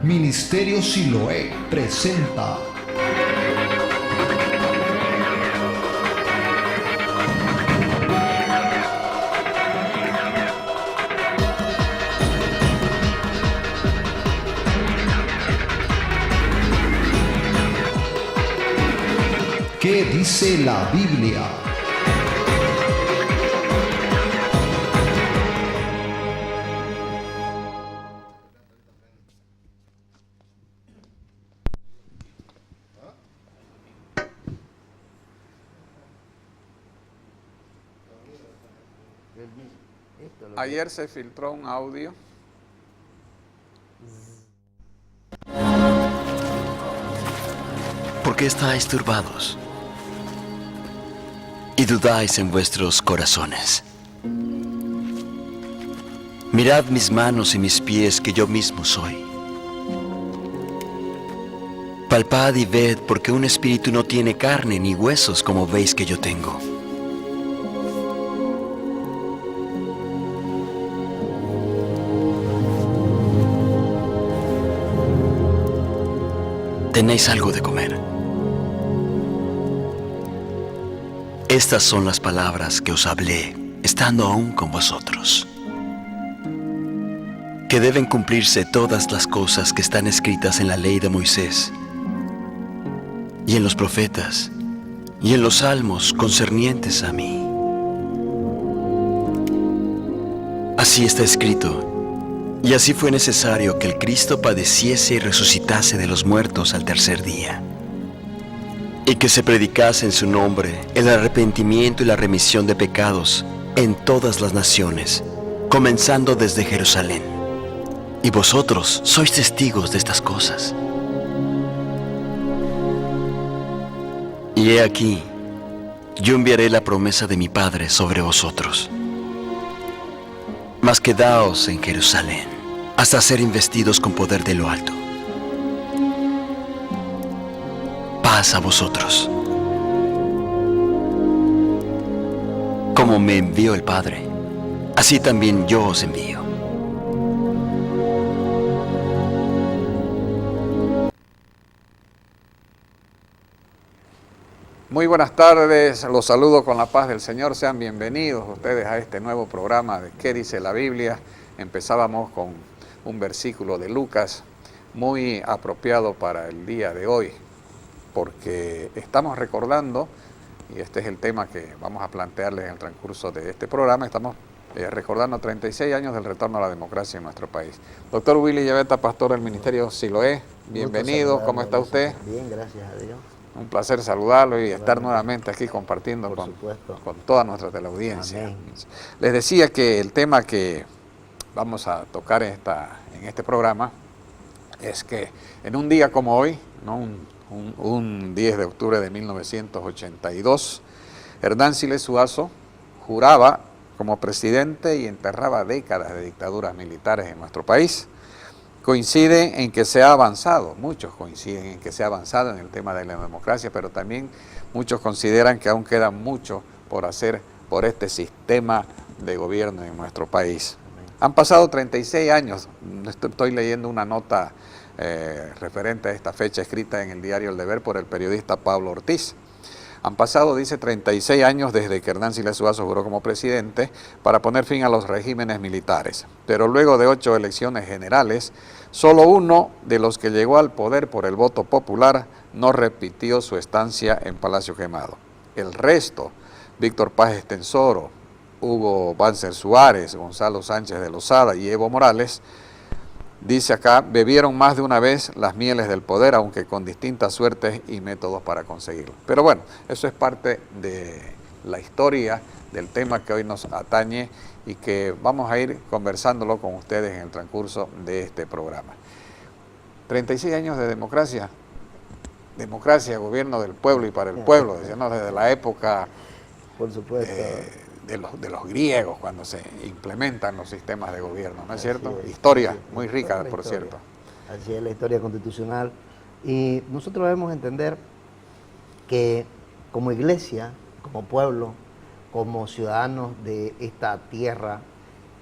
Ministerio Siloé presenta ¿Qué dice la Biblia? Ayer se filtró un audio ¿Por qué estáis turbados y dudáis en vuestros corazones? Mirad mis manos y mis pies, que yo mismo soy. Palpad y ved, porque un espíritu no tiene carne ni huesos como veis que yo tengo. ¿Tenéis algo de comer? Estas son las palabras que os hablé, estando aún con vosotros. Que deben cumplirse todas las cosas que están escritas en la ley de Moisés, y en los profetas, y en los salmos concernientes a mí. Así está escrito. Y así fue necesario que el Cristo padeciese y resucitase de los muertos al tercer día, y que se predicase en su nombre el arrepentimiento y la remisión de pecados en todas las naciones, comenzando desde Jerusalén. Y vosotros sois testigos de estas cosas. Y he aquí, yo enviaré la promesa de mi Padre sobre vosotros. Mas quedaos en Jerusalén, hasta ser investidos con poder de lo alto. Paz a vosotros. Como me envió el Padre, así también yo os envío. Muy buenas tardes, los saludo con la paz del Señor. Sean bienvenidos ustedes a este nuevo programa de ¿Qué dice la Biblia? Empezábamos con un versículo de Lucas muy apropiado para el día de hoy, porque estamos recordando, y este es el tema que vamos a plantearles en el transcurso de este programa, estamos recordando 36 años del retorno a la democracia en nuestro país. Doctor Willy Llaveta, pastor del Ministerio Siloé, bienvenido, ¿cómo está usted? Bien, gracias a Dios. Un placer saludarlo y estar nuevamente aquí compartiendo con toda nuestra teleaudiencia. Amén. Les decía que el tema que vamos a tocar en este programa es que en un día como hoy, ¿no? un 10 de octubre de 1982, Hernán Siles Zuazo juraba como presidente y enterraba décadas de dictaduras militares en nuestro país. Coincide en que se ha avanzado, muchos coinciden en que se ha avanzado en el tema de la democracia, pero también muchos consideran que aún queda mucho por hacer por este sistema de gobierno en nuestro país. Han pasado 36 años, estoy leyendo una nota referente a esta fecha escrita en el diario El Deber por el periodista Pablo Ortiz. Han pasado, dice, 36 años desde que Hernán Siles Zuazo juró como presidente para poner fin a los regímenes militares. Pero luego de 8 elecciones generales, solo uno de los que llegó al poder por el voto popular no repitió su estancia en Palacio Quemado. El resto, Víctor Paz Estenssoro, Hugo Banzer Suárez, Gonzalo Sánchez de Lozada y Evo Morales, dice acá, bebieron más de una vez las mieles del poder, aunque con distintas suertes y métodos para conseguirlo. Pero bueno, eso es parte de la historia del tema que hoy nos atañe y que vamos a ir conversándolo con ustedes en el transcurso de este programa. 36 años de democracia, gobierno del pueblo y para el pueblo, decíamos desde la época, por supuesto, de los griegos, cuando se implementan los sistemas de gobierno, ¿no es cierto? Es, Historia sí, muy rica, por cierto. Así es la historia constitucional. Y nosotros debemos entender que como iglesia, como pueblo, como ciudadanos de esta tierra,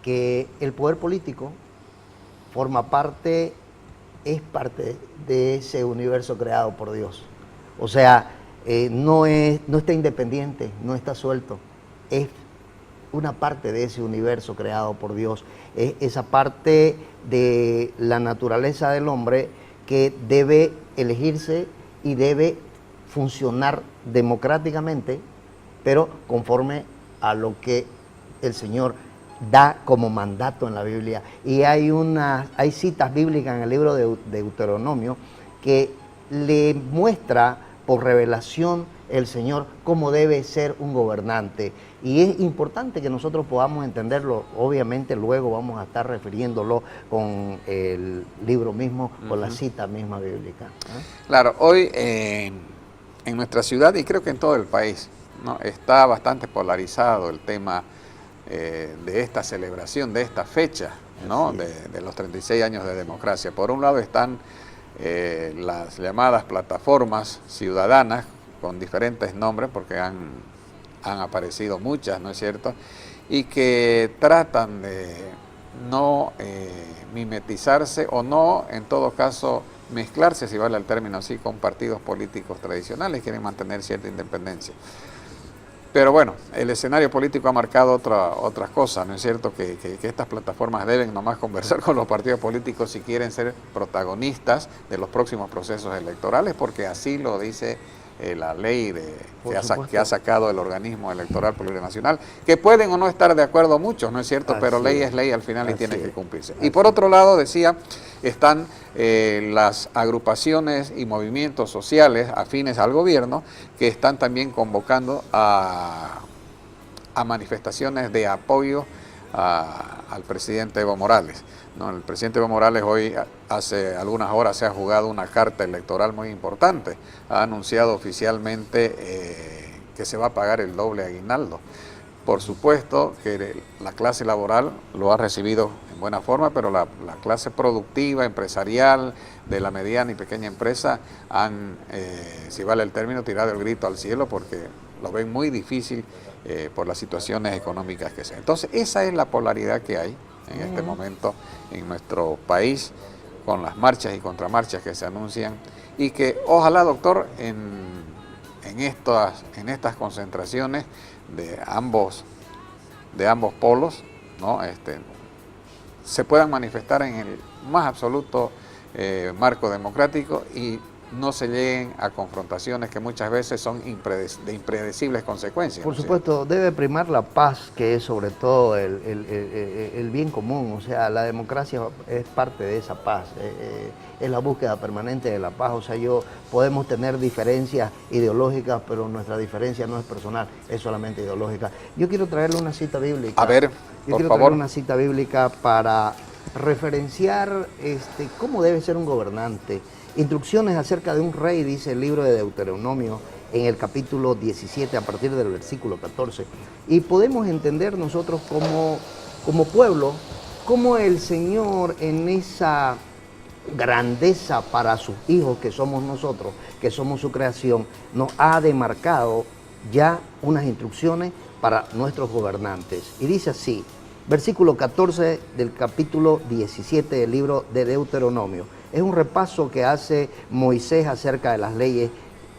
que el poder político forma parte es parte de ese universo creado por Dios. O sea, no está independiente, no está suelto, es una parte de ese universo creado por Dios, es esa parte de la naturaleza del hombre que debe elegirse y debe funcionar democráticamente, pero conforme a lo que el Señor da como mandato en la Biblia. Y hay citas bíblicas en el libro de Deuteronomio que le muestra por revelación el Señor cómo debe ser un gobernante. Y es importante que nosotros podamos entenderlo. Obviamente luego vamos a estar refiriéndolo con el libro mismo, con la cita misma bíblica. Claro, hoy en nuestra ciudad y creo que en todo el país, ¿no?, está bastante polarizado el tema de esta celebración, de esta fecha, ¿no?, de los 36 años de democracia. Por un lado están las llamadas plataformas ciudadanas con diferentes nombres, porque han aparecido muchas, ¿no es cierto?, y que tratan de no mimetizarse o no, en todo caso, mezclarse, si vale el término así, con partidos políticos tradicionales, quieren mantener cierta independencia. Pero bueno, el escenario político ha marcado otras cosas, ¿no es cierto?, que estas plataformas deben nomás conversar con los partidos políticos si quieren ser protagonistas de los próximos procesos electorales, porque así lo dice la ley que ha sacado el organismo electoral plurinacional, que pueden o no estar de acuerdo muchos, ¿no es cierto?, pero ley es ley al final y tiene que cumplirse. Y por otro lado, decía, están las agrupaciones y movimientos sociales afines al gobierno que están también convocando a manifestaciones de apoyo al presidente Evo Morales. No, el presidente Evo Morales hoy, hace algunas horas, se ha jugado una carta electoral muy importante. Ha anunciado oficialmente que se va a pagar el doble aguinaldo. Por supuesto que la clase laboral lo ha recibido en buena forma, pero la clase productiva, empresarial, de la mediana y pequeña empresa han, si vale el término, tirado el grito al cielo porque lo ven muy difícil por las situaciones económicas que sean. Entonces, esa es la polaridad que hay en este momento en nuestro país, con las marchas y contramarchas que se anuncian, y que ojalá, doctor, en estas concentraciones de ambos polos, ¿no?, se puedan manifestar en el más absoluto marco democrático y no se lleguen a confrontaciones que muchas veces son de impredecibles consecuencias. Por supuesto, debe primar la paz, que es sobre todo el bien común. O sea, la democracia es parte de esa paz, es la búsqueda permanente de la paz. O sea, podemos tener diferencias ideológicas, pero nuestra diferencia no es personal, es solamente ideológica. Yo quiero traerle una cita bíblica. A ver, Yo quiero traer una cita bíblica para referenciar cómo debe ser un gobernante. Instrucciones acerca de un rey, dice el libro de Deuteronomio, en el capítulo 17, a partir del versículo 14. Y podemos entender nosotros como pueblo, cómo el Señor, en esa grandeza para sus hijos que somos nosotros, que somos su creación, nos ha demarcado ya unas instrucciones para nuestros gobernantes. Y dice así, versículo 14 del capítulo 17 del libro de Deuteronomio. Es un repaso que hace Moisés acerca de las leyes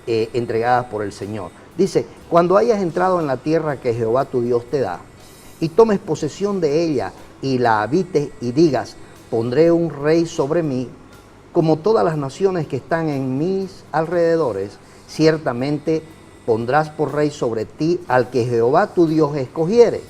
entregadas por el Señor. Dice, cuando hayas entrado en la tierra que Jehová tu Dios te da, y tomes posesión de ella, y la habites, y digas, pondré un rey sobre mí, como todas las naciones que están en mis alrededores, ciertamente pondrás por rey sobre ti al que Jehová tu Dios escogiere.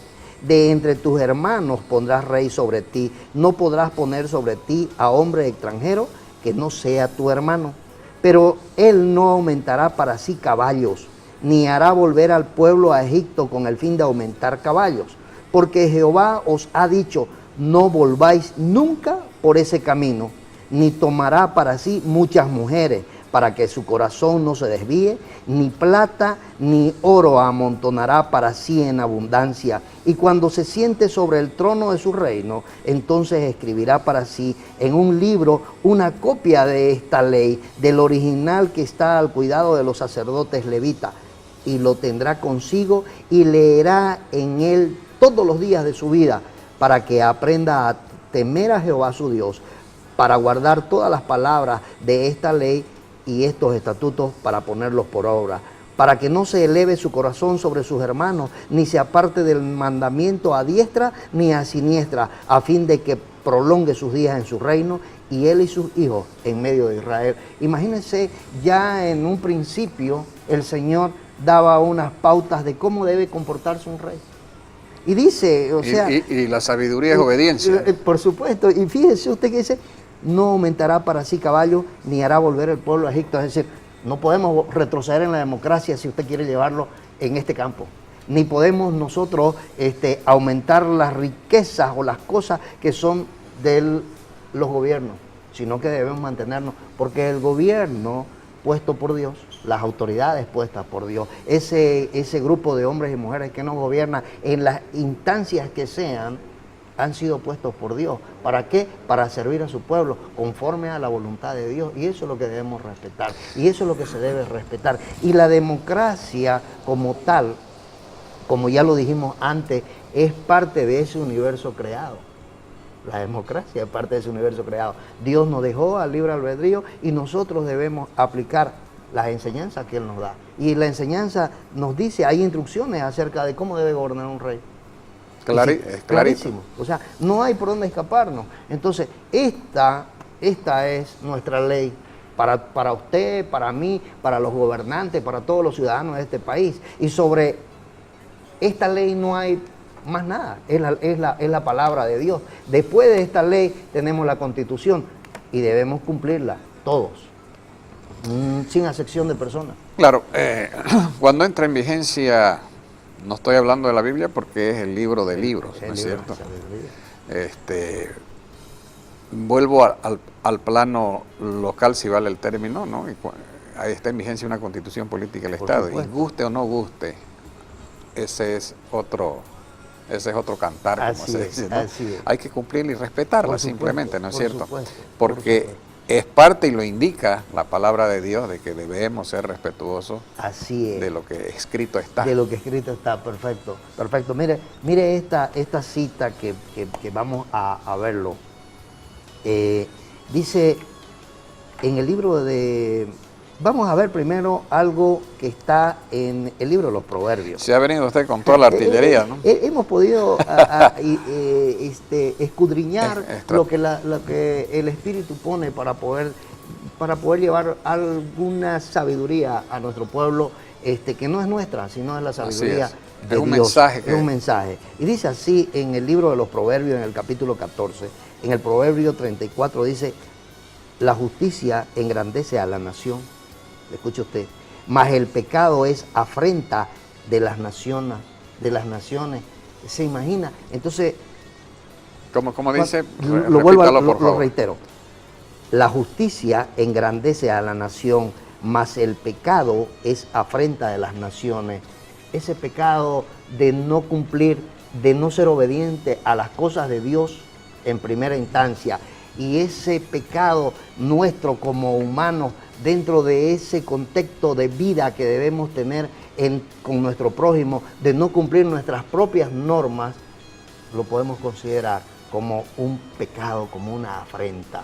De entre tus hermanos pondrás rey sobre ti, no podrás poner sobre ti a hombre extranjero que no sea tu hermano. Pero él no aumentará para sí caballos, ni hará volver al pueblo a Egipto con el fin de aumentar caballos. Porque Jehová os ha dicho, no volváis nunca por ese camino, ni tomará para sí muchas mujeres, para que su corazón no se desvíe, ni plata ni oro amontonará para sí en abundancia. Y cuando se siente sobre el trono de su reino, entonces escribirá para sí en un libro una copia de esta ley, del original que está al cuidado de los sacerdotes levitas, y lo tendrá consigo y leerá en él todos los días de su vida, para que aprenda a temer a Jehová su Dios, para guardar todas las palabras de esta ley y estos estatutos para ponerlos por obra, para que no se eleve su corazón sobre sus hermanos, ni se aparte del mandamiento a diestra ni a siniestra, a fin de que prolongue sus días en su reino, y él y sus hijos en medio de Israel. Imagínense, ya en un principio el Señor daba unas pautas de cómo debe comportarse un rey. Y dice, o sea... Y la sabiduría es obediencia. Por supuesto, y fíjese usted que dice, no aumentará para sí caballo, ni hará volver el pueblo a Egipto. Es decir, no podemos retroceder en la democracia si usted quiere llevarlo en este campo. Ni podemos nosotros aumentar las riquezas o las cosas que son de los gobiernos, sino que debemos mantenernos, porque el gobierno puesto por Dios, las autoridades puestas por Dios, ese grupo de hombres y mujeres que nos gobiernan en las instancias que sean, han sido puestos por Dios. ¿Para qué? Para servir a su pueblo conforme a la voluntad de Dios. Y eso es lo que debemos respetar. Y eso es lo que se debe respetar. Y la democracia como tal, como ya lo dijimos antes, es parte de ese universo creado. La democracia es parte de ese universo creado. Dios nos dejó al libre albedrío y nosotros debemos aplicar las enseñanzas que Él nos da. Y la enseñanza nos dice, hay instrucciones acerca de cómo debe gobernar un rey. Es clarísimo. O sea, no hay por dónde escaparnos. Entonces, esta es nuestra ley para usted, para mí, para los gobernantes, para todos los ciudadanos de este país. Y sobre esta ley no hay más nada, es la palabra de Dios. Después de esta ley tenemos la Constitución y debemos cumplirla todos, sin acepción de personas. Claro, cuando entra en vigencia, no estoy hablando de la Biblia porque es el libro de libros, ¿no es cierto? Vuelvo al plano local, si vale el término, ¿no? Ahí está en vigencia una constitución política del Estado, y guste o no guste, ese es otro cantar, como se dice, ¿no? Hay que cumplirla y respetarla simplemente, ¿no es cierto? Porque es parte y lo indica la palabra de Dios de que debemos ser respetuosos de lo que escrito está. De lo que escrito está, perfecto. Perfecto. Mire esta cita que vamos a verlo. Dice en el libro de... Vamos a ver primero algo que está en el libro de los Proverbios. Se ha venido usted con toda la artillería, ¿no? Hemos podido escudriñar lo que el Espíritu pone para poder llevar alguna sabiduría a nuestro pueblo, que no es nuestra, sino es la sabiduría de Dios. Es un mensaje. Y dice así en el libro de los Proverbios, en el capítulo 14, en el Proverbio 34, dice: la justicia engrandece a la nación. Escuche usted, mas el pecado es afrenta de las naciones. ¿Se imagina? Entonces, ¿Cómo dice? Lo reitero. La justicia engrandece a la nación, mas el pecado es afrenta de las naciones. Ese pecado de no cumplir, de no ser obediente a las cosas de Dios en primera instancia, y ese pecado nuestro como humanos dentro de ese contexto de vida que debemos tener con nuestro prójimo, de no cumplir nuestras propias normas, lo podemos considerar como un pecado, como una afrenta.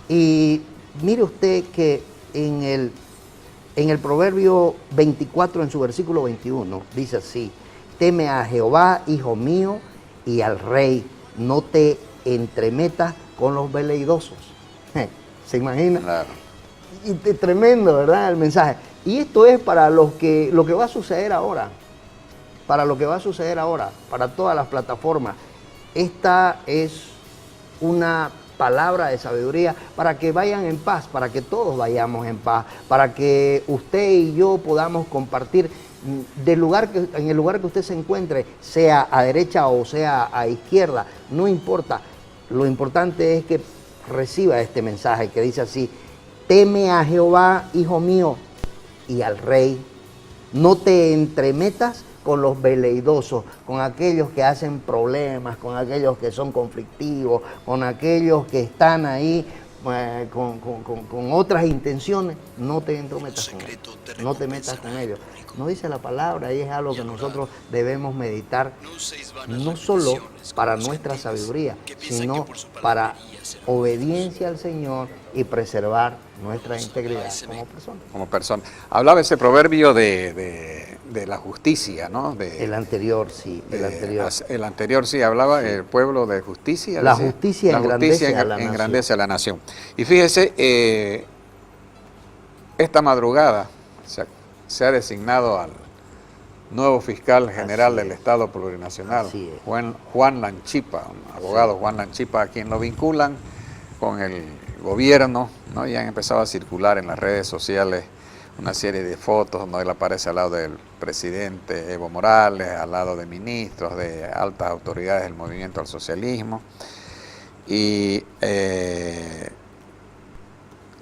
Y mire usted que en el Proverbio 24, en su versículo 21, dice así: teme a Jehová, hijo mío, y al rey, no te entremetas con los veleidosos. ¿Se imagina? Claro. Y tremendo, ¿verdad? El mensaje. Y esto es para lo que va a suceder ahora. Para lo que va a suceder ahora, para todas las plataformas. Esta es una palabra de sabiduría para que vayan en paz, para que todos vayamos en paz, para que usted y yo podamos compartir en el lugar que usted se encuentre, sea a derecha o sea a izquierda, no importa. Lo importante es que reciba este mensaje que dice así: teme a Jehová, hijo mío, y al rey. No te entremetas con los veleidosos, con aquellos que hacen problemas, con aquellos que son conflictivos, con aquellos que están ahí con otras intenciones. No te entrometas con ellos, no te metas con ellos. No dice la palabra, y es algo que nosotros debemos meditar, no solo para nuestra sabiduría, sino para obediencia al Señor y preservar nuestra integridad como persona. Como persona. Hablaba ese proverbio de la justicia, ¿no? El anterior, sí, el anterior. El anterior sí, hablaba el pueblo de justicia. La decía, justicia engrandece a la nación. Y fíjese, esta madrugada se ha designado al nuevo fiscal general del Estado Plurinacional, Juan Lanchipa, un abogado Juan Lanchipa, a quien lo vinculan con el gobierno, ¿no? Y han empezado a circular en las redes sociales una serie de fotos donde él aparece al lado del presidente Evo Morales, al lado de ministros, de altas autoridades del movimiento al socialismo. Y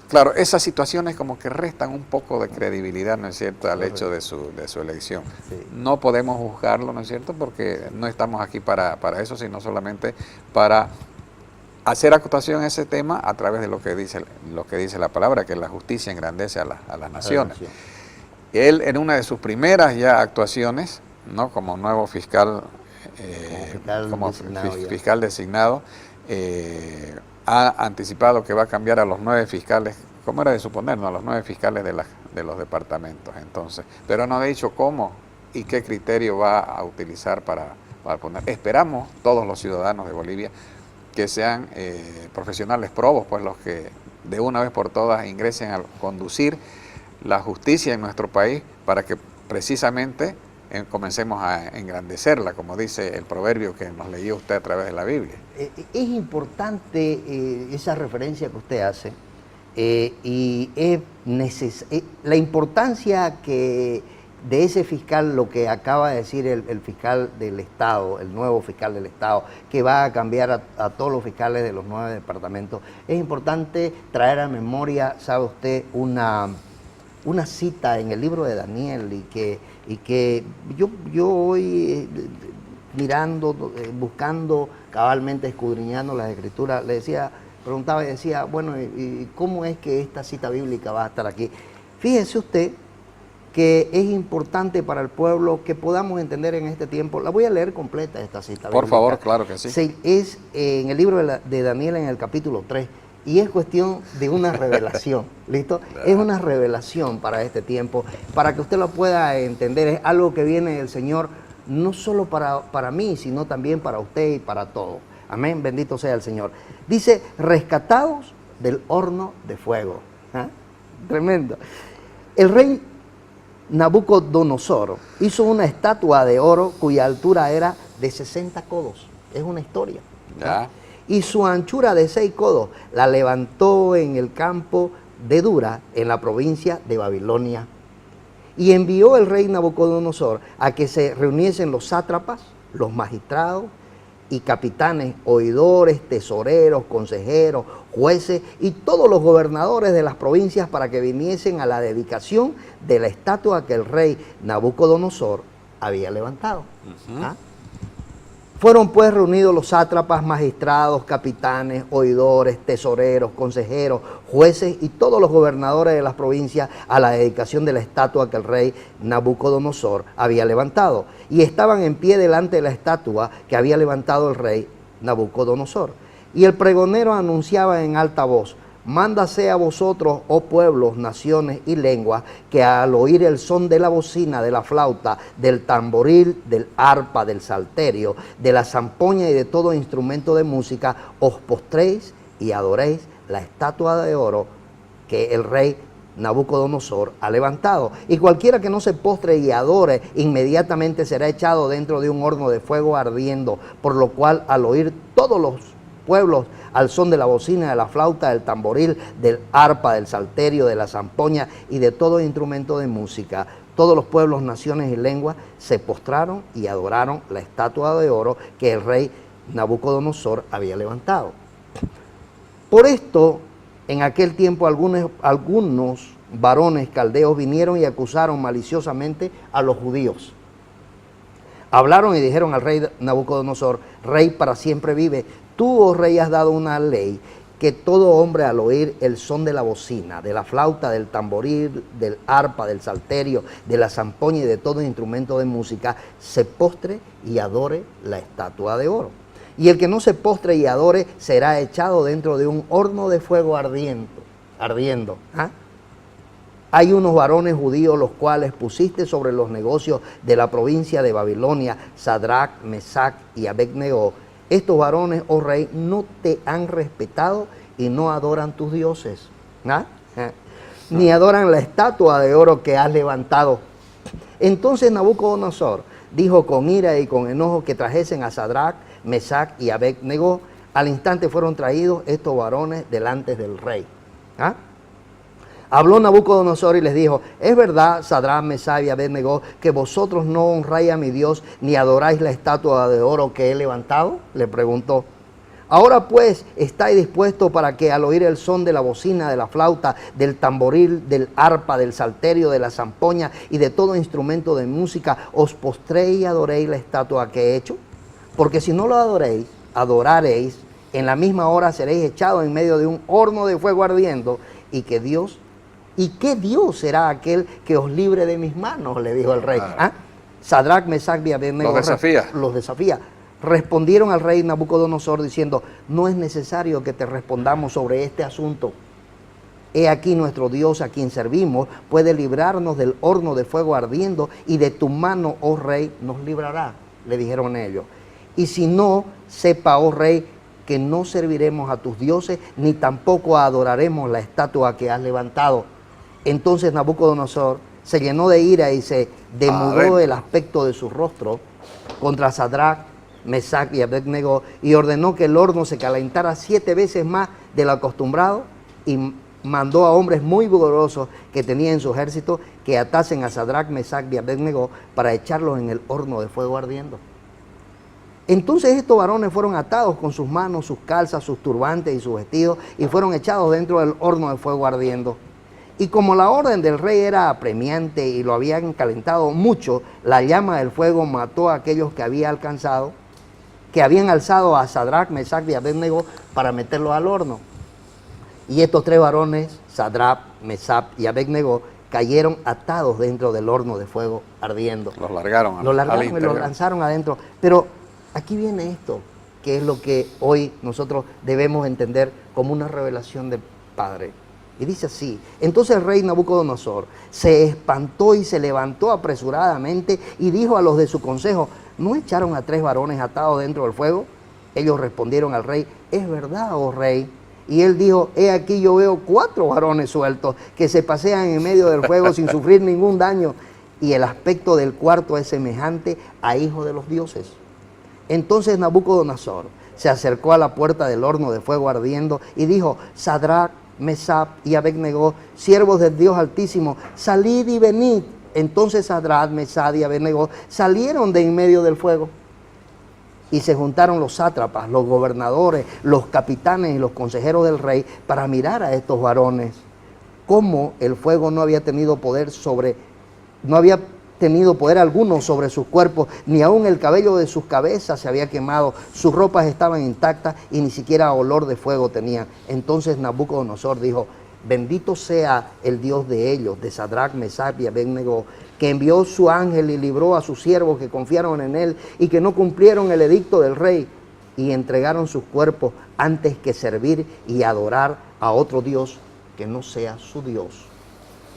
claro, esas situaciones como que restan un poco de credibilidad, ¿no es cierto?, al hecho de su elección. Sí. No podemos juzgarlo, ¿no es cierto?, porque no estamos aquí para eso, sino solamente para hacer acotación a ese tema a través de lo que dice la palabra, que la justicia engrandece a las naciones. Él, en una de sus primeras ya actuaciones, ¿no?, como nuevo fiscal, fiscal designado, ha anticipado que va a cambiar a los 9 fiscales, como era de suponer, ¿no?, a los 9 fiscales de los departamentos, entonces, pero no ha dicho cómo y qué criterio va a utilizar para poner. Esperamos, todos los ciudadanos de Bolivia, que sean profesionales probos, pues los que de una vez por todas ingresen a conducir la justicia en nuestro país para que precisamente comencemos a engrandecerla, como dice el proverbio que nos leyó usted a través de la Biblia. Es importante esa referencia que usted hace y es la importancia de ese fiscal, lo que acaba de decir el fiscal del Estado, el nuevo fiscal del Estado, que va a cambiar a todos los fiscales de los 9 departamentos. Es importante traer a memoria, sabe usted, una cita en el libro de Daniel y que yo hoy mirando, buscando cabalmente, escudriñando las Escrituras, preguntaba y decía, bueno, ¿y cómo es que esta cita bíblica va a estar aquí? Fíjese usted que es importante para el pueblo que podamos entender en este tiempo. La voy a leer completa esta cita bíblica. Por favor, claro que sí. Es en el libro de Daniel, en el capítulo 3, y es cuestión de una revelación, ¿listo? Claro. Es una revelación para este tiempo, para que usted lo pueda entender. Es algo que viene del Señor, no solo para mí, sino también para usted y para todos. Amén, bendito sea el Señor. Dice, rescatados del horno de fuego. ¿Ah? Tremendo. El rey Nabucodonosor hizo una estatua de oro cuya altura era de 60 codos. Es una historia. ¿Ah? Y su anchura de 6 codos la levantó en el campo de Dura, en la provincia de Babilonia. Y envió el rey Nabucodonosor a que se reuniesen los sátrapas, los magistrados y capitanes, oidores, tesoreros, consejeros, jueces y todos los gobernadores de las provincias para que viniesen a la dedicación de la estatua que el rey Nabucodonosor había levantado. ¿Ah? Fueron pues reunidos los sátrapas, magistrados, capitanes, oidores, tesoreros, consejeros, jueces y todos los gobernadores de las provincias a la dedicación de la estatua que el rey Nabucodonosor había levantado. Y estaban en pie delante de la estatua que había levantado el rey Nabucodonosor. Y el pregonero anunciaba en alta voz: mándase a vosotros, oh pueblos, naciones y lenguas, que al oír el son de la bocina, de la flauta, del tamboril, del arpa, del salterio, de la zampoña y de todo instrumento de música, os postréis y adoréis la estatua de oro que el rey Nabucodonosor ha levantado. Y cualquiera que no se postre y adore, inmediatamente será echado dentro de un horno de fuego ardiendo, por lo cual al oír todos los pueblos al son de la bocina, de la flauta, del tamboril, del arpa, del salterio, de la zampoña y de todo instrumento de música, todos los pueblos, naciones y lenguas se postraron y adoraron la estatua de oro que el rey Nabucodonosor había levantado. Por esto, en aquel tiempo algunos varones caldeos vinieron y acusaron maliciosamente a los judíos. Hablaron y dijeron al rey Nabucodonosor: rey para siempre vive. Tú, oh rey, has dado una ley que todo hombre al oír el son de la bocina, de la flauta, del tamboril, del arpa, del salterio, de la zampoña y de todo instrumento de música, se postre y adore la estatua de oro. Y el que no se postre y adore será echado dentro de un horno de fuego ardiendo. ¿Ah? Hay unos varones judíos los cuales pusiste sobre los negocios de la provincia de Babilonia, Sadrach, Mesach y Abednego. Estos varones, oh rey, no te han respetado y no adoran tus dioses, ¿ah? Ni adoran la estatua de oro que has levantado. Entonces Nabucodonosor dijo con ira y con enojo que trajesen a Sadrach, Mesach y Abednego. Al instante fueron traídos estos varones delante del rey. ¿Ah? Habló Nabucodonosor y les dijo, ¿es verdad, Sadrach, Mesach y Abednego, que vosotros no honráis a mi Dios ni adoráis la estatua de oro que he levantado? Le preguntó. Ahora pues, ¿estáis dispuestos para que al oír el son de la bocina, de la flauta, del tamboril, del arpa, del salterio, de la zampoña y de todo instrumento de música, os postréis y adoréis la estatua que he hecho? Porque si no lo adoraréis, en la misma hora seréis echados en medio de un horno de fuego ardiendo, ¿y qué Dios será aquel que os libre de mis manos? Le dijo el rey. ¿Ah? Sadrach, Mesach y Abednego los desafía. Respondieron al rey Nabucodonosor diciendo, no es necesario que te respondamos sobre este asunto. He aquí nuestro Dios a quien servimos puede librarnos del horno de fuego ardiendo y de tu mano, oh rey, nos librará, le dijeron ellos. Y si no, sepa, oh rey, que no serviremos a tus dioses ni tampoco adoraremos la estatua que has levantado. Entonces Nabucodonosor se llenó de ira y se demudó el aspecto de su rostro contra Sadrach, Mesach y Abednego, y ordenó que el horno se calentara 7 veces más de lo acostumbrado, y mandó a hombres muy vigorosos que tenía en su ejército que atasen a Sadrach, Mesach y Abednego para echarlos en el horno de fuego ardiendo. Entonces estos varones fueron atados con sus manos, sus calzas, sus turbantes y sus vestidos, y fueron echados dentro del horno de fuego ardiendo. Y como la orden del rey era apremiante y lo habían calentado mucho, la llama del fuego mató a aquellos que habían alzado a Sadrach, Mesach y Abednego para meterlos al horno. Y estos 3 varones, Sadrach, Mesach y Abednego, cayeron atados dentro del horno de fuego ardiendo. Los largaron Y los lanzaron adentro. Pero aquí viene esto, que es lo que hoy nosotros debemos entender como una revelación del Padre. Y dice así, entonces el rey Nabucodonosor se espantó y se levantó apresuradamente y dijo a los de su consejo, ¿no echaron a 3 varones atados dentro del fuego? Ellos respondieron al rey, es verdad, oh rey. Y él dijo, he aquí yo veo 4 varones sueltos que se pasean en medio del fuego sin sufrir ningún daño. Y el aspecto del cuarto es semejante a hijo de los dioses. Entonces Nabucodonosor se acercó a la puerta del horno de fuego ardiendo y dijo, Sadrach, Mesach y Abednego, siervos del Dios Altísimo, salid y venid. Entonces Sadrach, Mesach y Abednego salieron de en medio del fuego. Y se juntaron los sátrapas, los gobernadores, los capitanes y los consejeros del rey para mirar a estos varones. Cómo el fuego no había tenido poder alguno sobre sus cuerpos, ni aun el cabello de sus cabezas se había quemado, sus ropas estaban intactas y ni siquiera olor de fuego tenían. Entonces Nabucodonosor dijo, bendito sea el Dios de ellos, de Sadrach, Mesach y Abednego, que envió su ángel y libró a sus siervos que confiaron en él y que no cumplieron el edicto del rey y entregaron sus cuerpos antes que servir y adorar a otro Dios que no sea su Dios.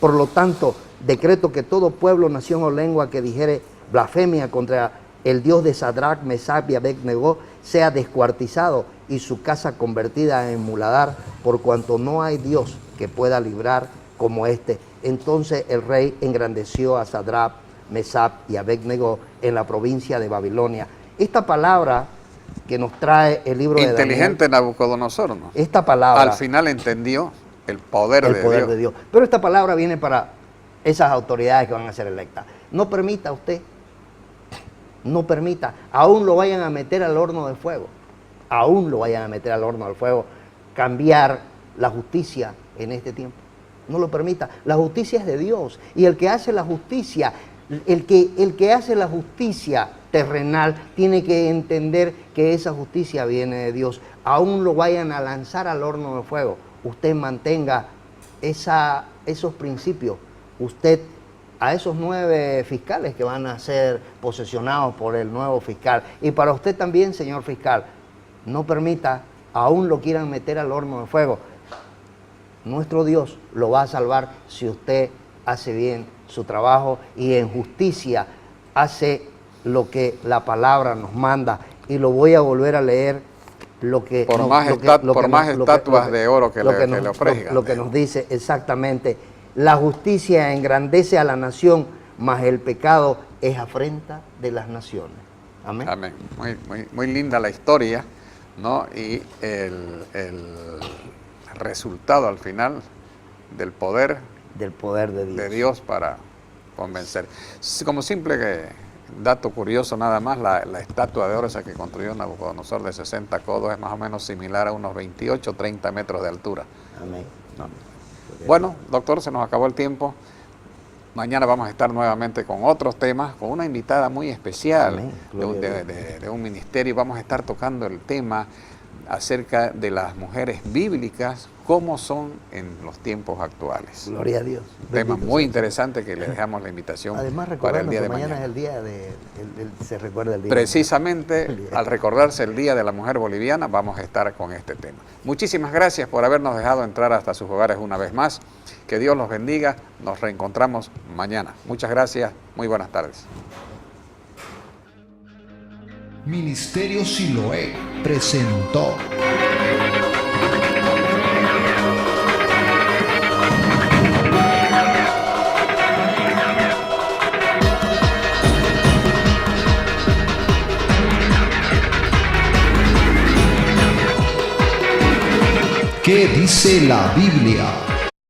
Por lo tanto, decreto que todo pueblo, nación o lengua que dijere blasfemia contra el Dios de Sadrach, Mesach y Abednego sea descuartizado y su casa convertida en muladar, por cuanto no hay Dios que pueda librar como este. Entonces el rey engrandeció a Sadrach, Mesach y Abednego en la provincia de Babilonia. Esta palabra que nos trae el libro de Daniel. Inteligente Nabucodonosor, ¿no? Esta palabra. Al final entendió el poder de Dios. Pero esta palabra viene para esas autoridades que van a ser electas. No permita usted, no permita, aún lo vayan a meter al horno de fuego, cambiar la justicia en este tiempo. No lo permita. La justicia es de Dios. Y el que hace la justicia, el que hace la justicia terrenal, tiene que entender que esa justicia viene de Dios. Aún lo vayan a lanzar al horno de fuego, usted mantenga esos principios. Usted, a esos 9 fiscales que van a ser posesionados por el nuevo fiscal, y para usted también, señor fiscal, no permita, aún lo quieran meter al horno de fuego. Nuestro Dios lo va a salvar si usted hace bien su trabajo y en justicia hace lo que la palabra nos manda. Y lo voy a volver a leer, lo que Por nos- más lo que- estat- lo que por nos- más lo que- estatuas lo que- de oro que lo le- que que nos- le ofrezcan. lo que nos dice exactamente: la justicia engrandece a la nación, mas el pecado es afrenta de las naciones. Amén. Amén. Muy linda la historia, ¿no? Y el resultado al final del poder Del poder de Dios. de Dios para convencer. Como dato curioso nada más, la estatua de oro esa que construyó Nabucodonosor de 60 codos es más o menos similar a unos 28 o 30 metros de altura. Amén. ¿No? Bueno, doctor, se nos acabó el tiempo. Mañana vamos a estar nuevamente con otros temas, con una invitada muy especial Amén. de un ministerio. Vamos a estar tocando el tema acerca de las mujeres bíblicas, cómo son en los tiempos actuales. Gloria a Dios. Un tema Bendito muy sea. interesante que le dejamos la invitación Además, para el recordando día que de mañana mañana. es el día de... se recuerda el día. Precisamente al recordarse el Día de la Mujer Boliviana, vamos a estar con este tema. Muchísimas gracias por habernos dejado entrar hasta sus hogares una vez más. Que Dios los bendiga. Nos reencontramos mañana. Muchas gracias. Muy buenas tardes. Ministerio Siloé presentó ¿Qué dice la Biblia?